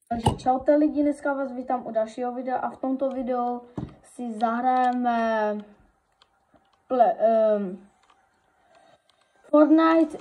Takže čaute lidi, dneska vás vítám u dalšího videa a v tomto videu si zahrajeme Fortnite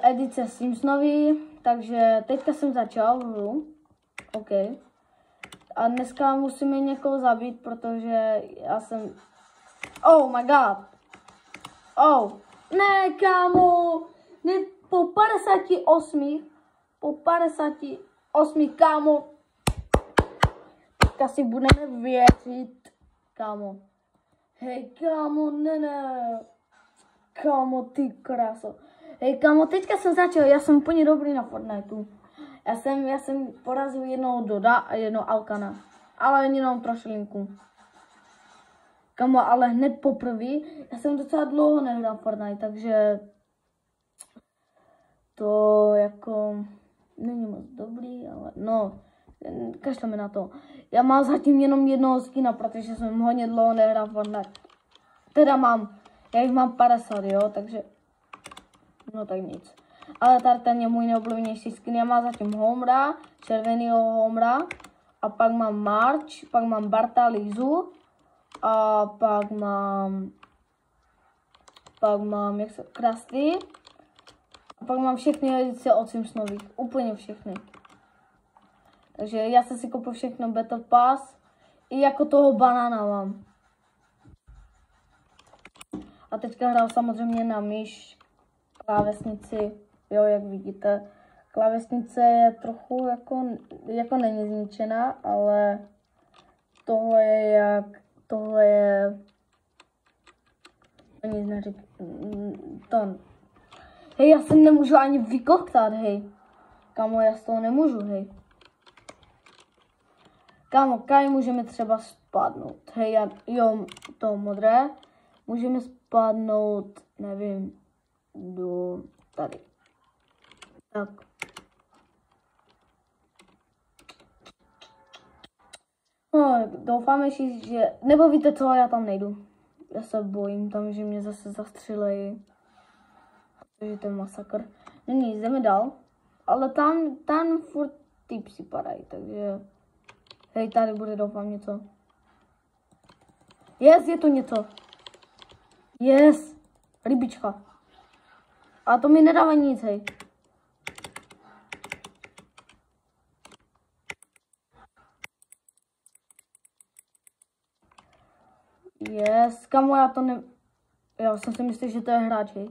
edice Sims nový, takže teďka jsem začal hru, OK. A dneska musíme někoho zabít, protože já jsem, oh my god, oh, ne kámo, ne, po 58, kámo, teďka si budeme věřit, kámo, hej kámo, ne, kámo, ty kráso, hej kámo, teďka jsem začal, já jsem úplně dobrý na Fortniteu, já jsem porazil jednoho Doda a jednoho Alkana, ale jenom trošilinku. Kámo, ale hned poprvé, já jsem docela dlouho nehrál Fortnite, takže to jako není moc dobrý, ale no, kašleme na to. Já mám zatím jenom jednoho skina, protože jsem hodně dlouho nehrál Fortnite. Teda já jich mám 50, jo, takže, no tak nic. Ale tady ten je můj nejoblíbenější skin, já mám zatím Homera, červenýho Homera, a pak mám March, pak mám Barta, Lizu, a pak mám jak se, Krusty, a pak mám všechny edice od Sims nových, úplně všechny. Takže já jsem si koupil všechno Battle Pass, i jako toho banána mám. A teďka hrál samozřejmě na myš, klávesnici, jo, jak vidíte. Klávesnice je trochu jako není zničená, ale tohle je, nic neříkám, hej, já se nemůžu ani vykoktat, hej. Kámo, já z toho nemůžu, hej. Kámo, kaj můžeme třeba spadnout, hej, jo, to modré. Můžeme spadnout, nevím, do tady. Tak. No, doufáme, že, nebo víte co, já tam nejdu. Já se bojím tam, že mě zase zastřelejí. Takže to je masakr. No nic, jdeme dál. Ale tam furt typsy padají, takže... Hej, tady bude doufám něco. Yes, je tu něco. Yes, rybička. A to mi nedává nic, hej. Yes, kamo, já jsem si myslel, že to je hráč, hej.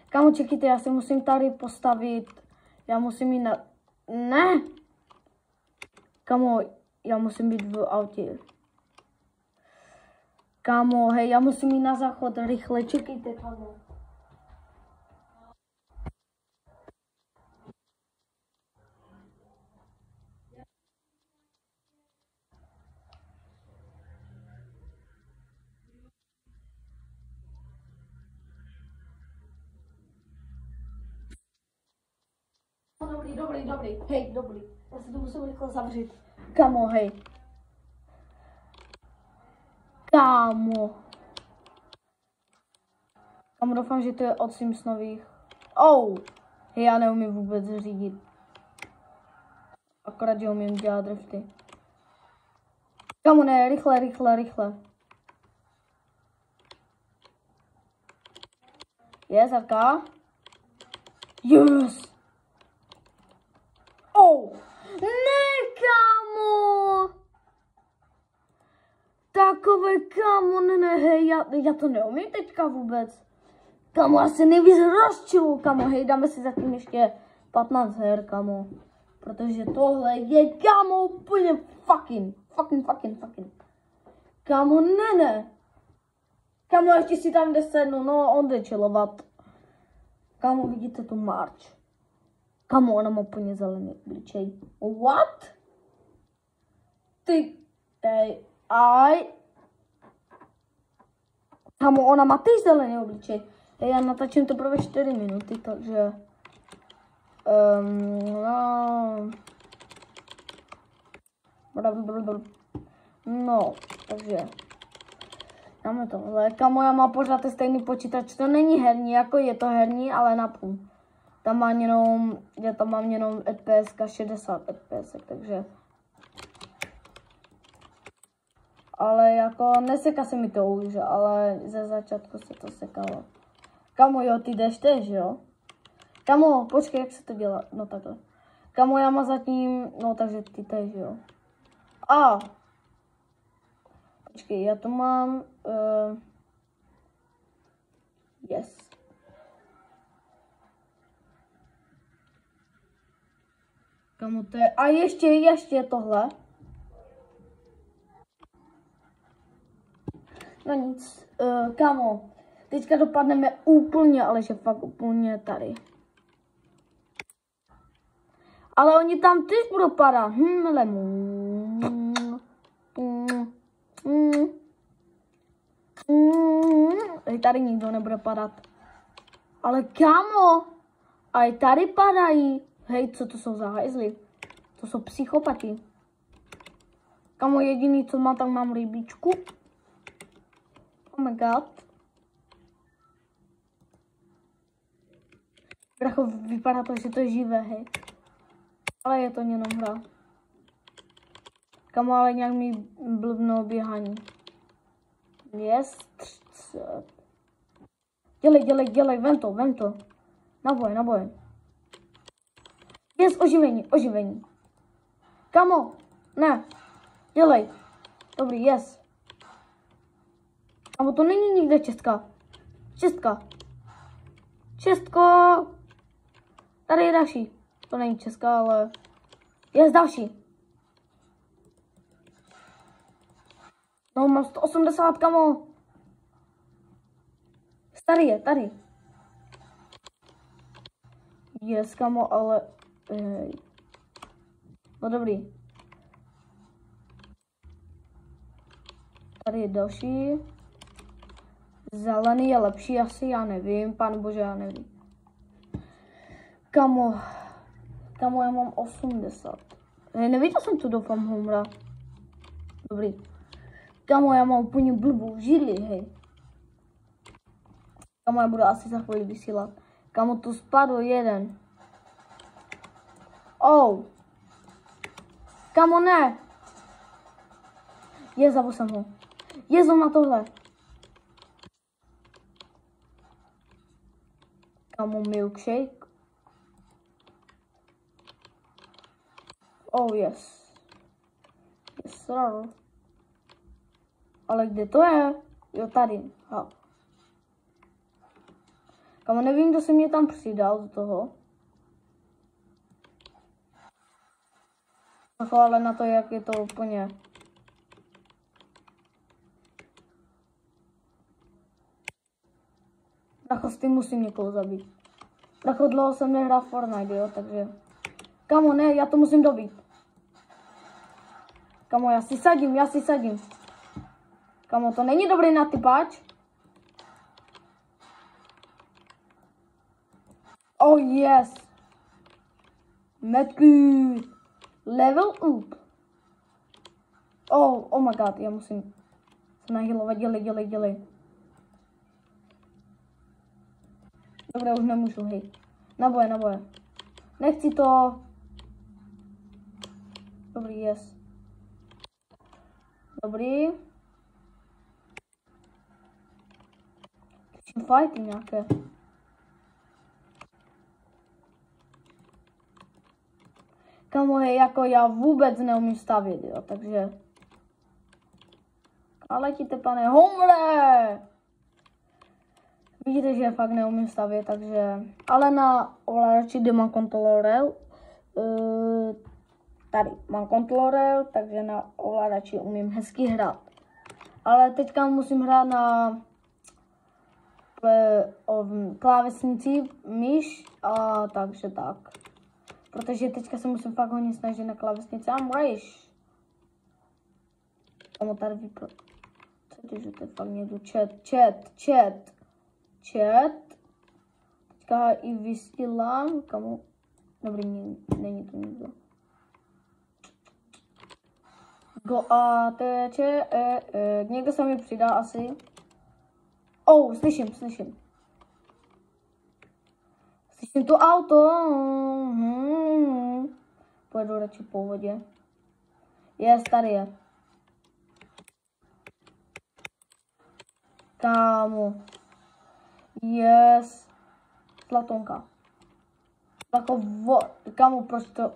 Kamo, čekajte, já si musím tady postavit, já musím jít na... Ne! Kamo, já musím být v autě. Kámo, hej, já musím jít na záchod rychle, čekejte, kámo. Dobrý, hej, dobrý. Já se to musím rychle zavřít. Kámo, hej. Kámo, doufám, že to je od Sims nových. Oh, hej, já neumím vůbec řídit. Akorát, že umím dělat drifty. Kámo, ne, rychle. Je, Zarka. Yes. Oh, ne, kámo. Takové, kámo, ne, hej, já to neumím teďka vůbec. Kámo, já se nejvíc rozčilu, kámo, hej, dáme si zatím ještě 15 her, kámo. Protože tohle je, kámo, úplně fucking. Kámo, ne. Kámo, ještě si tam jde sednout, no, on jde chillovat. Kámo, vidíte tu March. Kámo, ona má úplně zelený obličej. What? Ty, Kámo, ona má teď zelený obličej. Já natačím to pro 4 minuty, takže... No, takže... Dáme tohle. Kámo, já mám pořád stejný počítač. To není herní, jako je to herní, ale napůl. tam mám jenom FPS 60 FPS, takže. Ale jako neseka se mi to už, ale ze začátku se to sekalo. Kamo, jo, ty jdeš tež, jo? Kamo, počkej, jak se to dělá? No takhle. Kamo, já mám zatím, no takže ty tež, jo? Počkej, já to mám, yes. Kamo, to je, a ještě tohle. No nic, kamo, teďka dopadneme úplně, ale že fakt úplně tady. Ale oni tam teď budou padat, tady nikdo nebude padat. Ale kamo, a i tady padají. Hej, co to jsou za hajzly? To jsou psychopati. Kamo, jediný, co má, tak mám rybičku. Oh my god. Bracho, vypadá to, že to je živé, hej. Ale je to jenom hra. Kamo, ale nějak mi blbnou běhání. Yes. Dělej, vem to. Na boj. Yes, oživení. Kamo, ne, dělej. Dobrý, yes. Kamo, to není nikde Čestko. Tady je další. To není česká, ale je další. No, mám 180, kamo. Starý je, tady. Yes, kamo, ale... No dobrý. Tady je další. Zelený je lepší asi, já nevím, pane bože, já nevím. Kamo, já mám 80. Hej, neviděl jsem tu, doufám, humra. Dobrý. Kamo, já mám úplně blbou židli, hej. Kamo, já budu asi za chvíli vysílat. Kamo, tu spadl jeden. Oh. Kamo, ne. Zabil jsem ho. Jezu na tohle. Kamo, milkshake. Oh, yes. Yes, sir. Ale kde to je? Jo, tady. Kamo, nevím, kdo se mě tam přidal do toho. Ale na to, jak je to úplně. Bracho, s tím musím někoho zabít. Bracho, dlouho jsem nehrál Fortnite, jo, takže. Kamo, ne, já to musím dobít. Kamo, já si sadím. Kamo, to není dobrý natypač. Oh yes. Medkit. Level up. Oh my god, já musím se nahylovat, dělej. Dobré, už nemůžu, hej. Na boje. Nechci to. Dobrý, yes. Dobrý. Fighty nějaké. Kamo, hej, jako já vůbec neumím stavět, jo, takže. A letíte, pane, homre! Vidíte, že fakt neumím stavět, takže. Ale na ovladači, kde mám kontroler, tady mám kontroler, takže na ovladači umím hezky hrát. Ale teďka musím hrát na klávesnici, myš a takže tak. Protože teďka se musím fakt hodně snažit na klávesnici. I'm rage. Kamo, tady vypadá. Co že to je fakt někdo? Chat. Teďka i vysílám. Kamo. Dobrý, není to nikdo. Go a teče. Někdo se mi přidá asi. Oh, slyším. Slyším Musím to auto. Pojedu radši po vodě. Tady je. Kámo. Zlatonka. Jako kámo, proč to...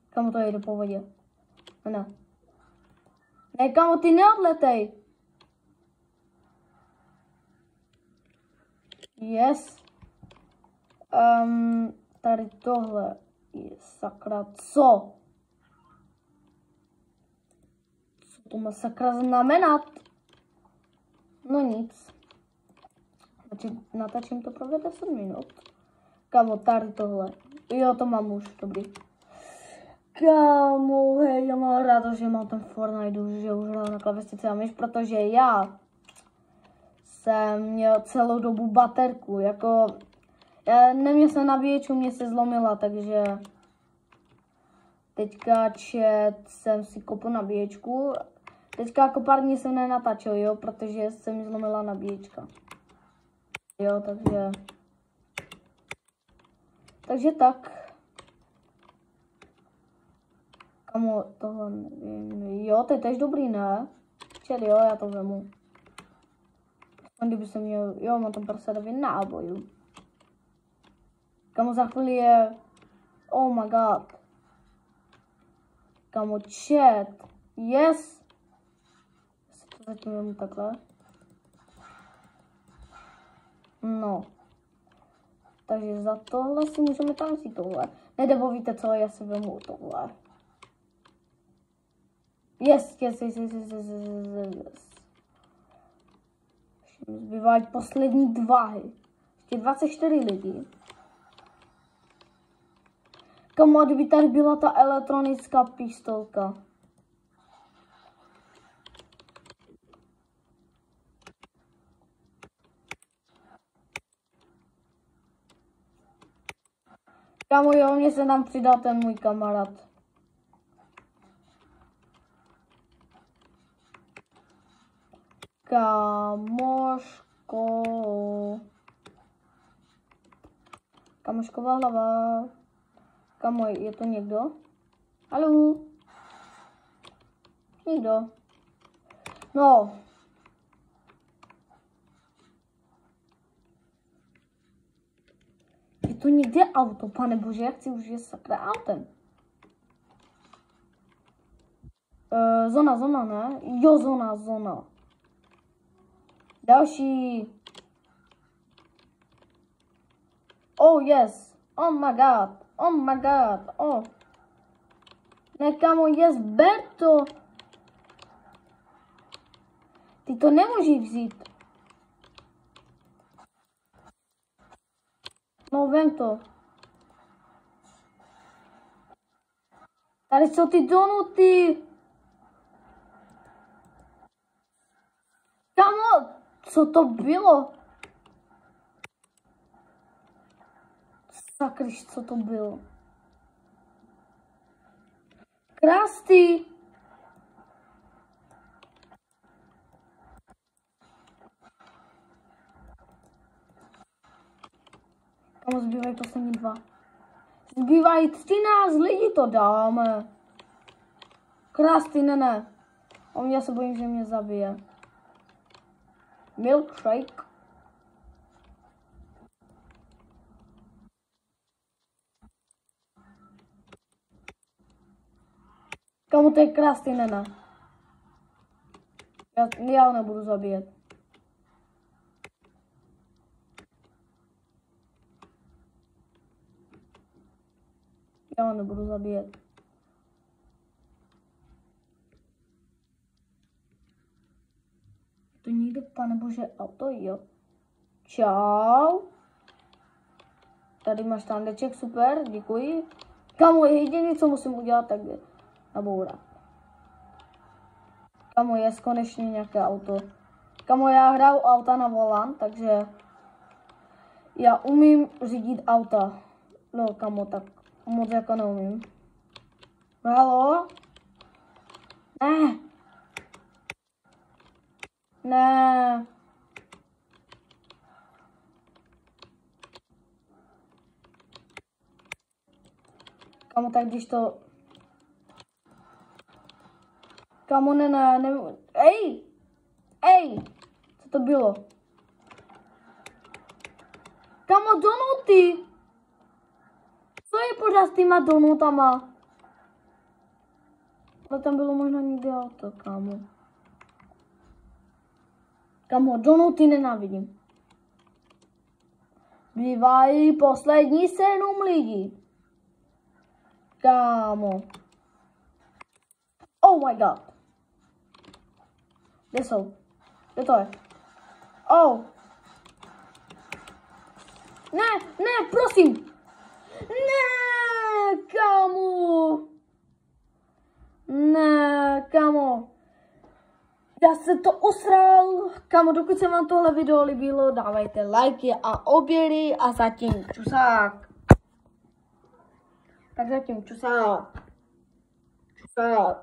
Kámo, to jde po vodě. Ne. Ne, kámo, ty neodletej. Tady tohle je sakra, co? Co to má sakra znamenat? No nic. Natáčím to pro 10 minut. Kámo, tady tohle. Jo, to mám už, dobrý. Kámo, hej, já mám ráda, že mám ten Fortnite, že už hrál na klávesnici a myš, protože já jsem měl celou dobu baterku, jako, já neměl jsem nabíječku, mě se zlomila, takže teďka jsem si koupil nabíječku, teďka jako pár dní jsem nenatáčel, jo, protože se mi zlomila nabíječka, jo, takže tak. Kamo, tohle nevím. Jo, to je tež dobrý, ne? Čili jo, já to vemu. Kdyby jsem měl, jo, mám tam 59 nábojů. Kamo, za chvíli je, oh my god. Kamo, chat, yes. Já si to zatím vemu takhle. No. Takže za tohle si můžeme tam si tohle. Nebo víte co, já si vemu tohle. Yes. Zbývají poslední 2. Ještě 24 lidí. Kamo, kdyby tady byla ta elektronická pistolka. Kamo, jo, mně se tam přidal ten můj kamarád. Kamoško. Kamošková hlava. Kamo, je to někdo? Haló? Nikdo. No. Je to někde auto, pane bože, já chci už je sakra autem. Zona, ne? Jo, zona. Další. Oh yes. Oh my god. Oh. Ne, kamo, yes, ber to. Ty to nemůžeš vzít. No, vem to. Tady jsou ty donuty. Kamo, co to bylo? Sakryš, co to bylo? Krásný. Kamo, zbývají poslední 2. Zbývají 13 lidí, to dáme. Krásný, ne. Já se bojím, že mě zabije. Milkshake. Kamo, to je krásný, ne. Já ho nebudu zabíjet. Já ho nebudu zabíjet. To někde, pane bože, auto, jo. Čau. Tady máš tandeček, super, děkuji. Kamo, jediné, co musím udělat, tak je nabourat. Kamo, je konečně nějaké auto. Kamo, já hraju auta na volant, takže já umím řídit auta. No, kamo, tak moc jako neumím. Halo? Ne. Kámo, tak když to... Kámo, ne. Ej! Co to bylo? Kámo, donuty! Co je pořád s týma donutama? Ale tam bylo možná někde auto, kámo. Kámo, donuty nenávidím. Bývají poslední 7 lidí. Kámo. Oh my god. Kde jsou? Kde to je? Oh. Ne, prosím. Ne, kámo. Ne, kámo. Já se to usral. Kámo, dokud se vám tohle video líbilo, dávajte lajky a odběry a zatím čusák. Tak zatím čusák. Čusák.